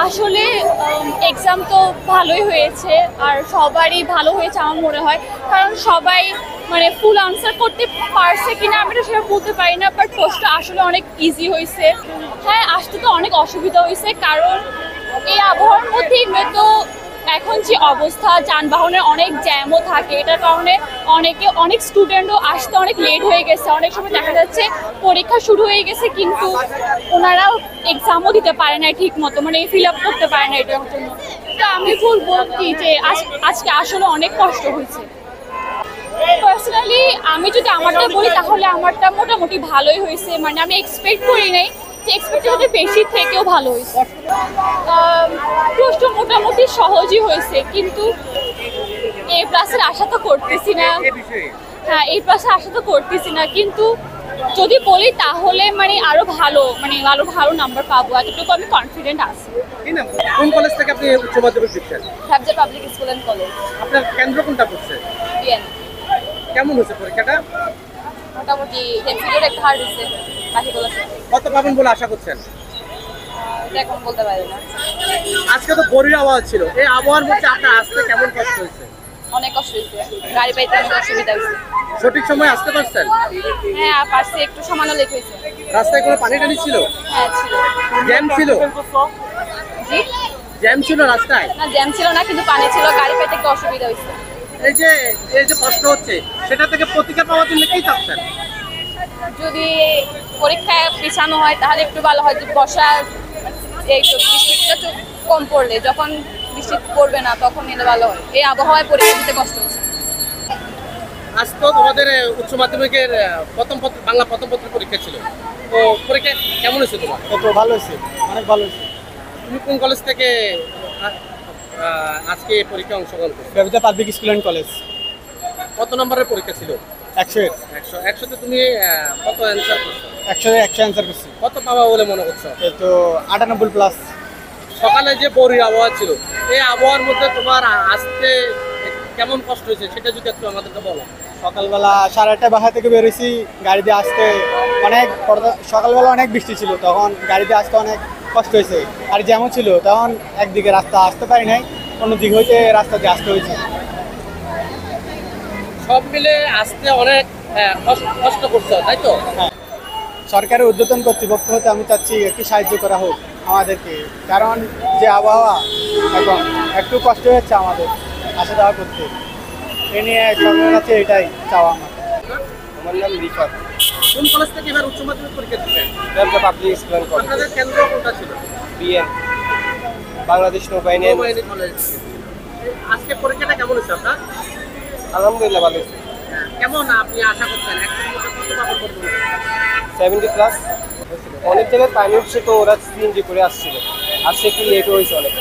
আসলে এক্সাম তো ভালোই হয়েছে আর সবারই ভালো হয়েছে আমার মনে হয়, কারণ সবাই মানে ফুল আনসার করতে পারছে কিনা আমি তো সেটা বলতে পারি না, বাট প্রশ্ন আসলে অনেক ইজি হয়েছে। হ্যাঁ, আসতে তো অনেক অসুবিধা হয়েছে, কারণ এই আবহাওয়ার মধ্যে তো এখন যে অবস্থা, যানবাহনের অনেক জ্যামও থাকে, এটার কারণে অনেক স্টুডেন্টও আসতে অনেক লেট হয়ে গেছে। অনেক সময় দেখা যাচ্ছে পরীক্ষা শুরু হয়ে গেছে কিন্তু ওনারা এক্সামও দিতে পারে না ঠিক মতো, মানে ফিল আপ করতে পারে না এটার জন্য। তো আমি বলবো কি যে আজকে আসলে অনেক কষ্ট হয়েছে। পার্সোনালি আমি যদি আমারটা বলি তাহলে আমারটা মোটামুটি ভালোই হয়েছে, মানে আমি এক্সপেক্ট করি নাই যে এক্সপেক্টেড বেশি থেকেও ভালো হয়েছে। প্রশ্ন মোটামুটি সহজই হয়েছে, কিন্তু A+ আশা তো করতেছি না। হ্যাঁ, A+ আশা তো করতেছি না, কিন্তু যদি বলি তাহলে মানে আরো ভালো নাম্বার পাবো, এতটুকু আমি কনফিডেন্ট আছি। কোন কলেজ থেকে আপনি উচ্চ মাধ্যমিক দিচ্ছেন? Subject public school and college. আপনার কেন্দ্র কোনটা পড়ছে? বিএন। কেমন হয়েছে পরীক্ষাটা? মোটামুটি এমসিকিউর একটা হার্ড হয়েছে, বাকিগুলো কত পাবেন বলে আশা করছেন? এখন বলতে পারি না। আজকে তো বড়ি আবহাওয়া ছিল, এই আবহাওয়ার মধ্যে আপনার আসতে কেমন কষ্ট হয়েছে? অনেক কষ্ট হয়েছে, গাড়ি পাইতে অনেক অসুবিধা হয়েছে। সঠিক সময় আসতে পারছেন? হ্যাঁ, পারছি, একটু সামান্য লেট হয়েছে। রাস্তায় কোনো পানি টানি ছিল? হ্যাঁ ছিল। জ্যাম ছিল? জি, জ্যাম ছিল রাস্তায়? না জ্যাম ছিল না, কিন্তু পানি ছিল, গাড়ি পাইতে একটু অসুবিধা হয়েছে। এই যে প্রশ্ন হচ্ছে, সেটা থেকে প্রতিকার পাওয়ার জন্য কি চাচ্ছেন? যদি পরীক্ষায় পিছানো হয় তাহলে একটু ভালো হয়, যে বর্ষার এই তো বৃষ্টিটা একটু কম পড়লে, যখন বৃষ্টি পড়বে না তখন এলে ভালো হয়। এই আবহাওয়ায় পরীক্ষা দিতে কষ্ট হচ্ছে। আজ তো তোমাদের উচ্চ মাধ্যমিকের বাংলা প্রথম পত্রের পরীক্ষা ছিল, তো পরীক্ষা কেমন হয়েছে তোমার? তো ভালো হয়েছে, অনেক ভালো হয়েছে। তুমি কোন কলেজ থেকে আজকে পরীক্ষা অংশগ্রহণ করছো? ব্যবসা পাবলিক স্কুল অ্যান্ড কলেজ। কত নম্বরের পরীক্ষা ছিল? 100 তুমি কত অ্যান্সার করছো? 100 অ্যান্সার করছি। কত পাবা বলে মনে করছো? এই তো 98+। সকালে যে বড়ি আবহাওয়া ছিল, এই আবহাওয়ার মধ্যে তোমার আসতে কেমন কষ্ট হয়েছে সেটা যদি একটু আমাদেরকে বলো। সকালবেলা 8:30 বাসা থেকে বেরোইছি, গাড়ি দিয়ে আসতে সকালবেলা অনেক বৃষ্টি ছিল, তখন গাড়ি দিয়ে আসতে অনেক কষ্ট হয়েছে। আর যেমন ছিল তখন একদিকে রাস্তা আসতে পারি নাই, অন্যদিক হইতে রাস্তা দিয়ে আসতে হয়েছে। সব মিলে আসতে অনেক কষ্ট করছো, তাই তো? হ্যাঁ, সরকারের ঊর্ধ্বতন কর্তৃপক্ষ হতে আমি চাচ্ছি একটু সাহায্য করা হোক আমাদেরকে, কারণ যে আবহাওয়া এখন একটু কষ্ট হচ্ছে আমাদের আসা যাওয়া করতে। এ নিয়ে সরকারের কাছে এটাই চাওয়া আমার। আমার নাম রিফাত। কোন কলেজ থেকে এবার উচ্চ মাধ্যমিক পরীক্ষা দিচ্ছেন? ব্যবসা পাবলিক স্কুল অ্যান্ড কলেজ। আপনাদের কেন্দ্র কোনটা ছিল? বিএন, বাংলাদেশ নৌবাহিনী কলেজ। আজকে পরীক্ষাটা কেমন হয়েছে আপনার? আলহামদুলিল্লাহ ভালো হয়েছে। কেমন আপনি আশা করছেন? একশোর মধ্যে কত পাবেন বলুন? 70+। অনেক জায়গায় পাইনি হচ্ছে, তো ওরা সিএনজি করে আসছিল, আর সে কি লেট হয়েছে অনেক।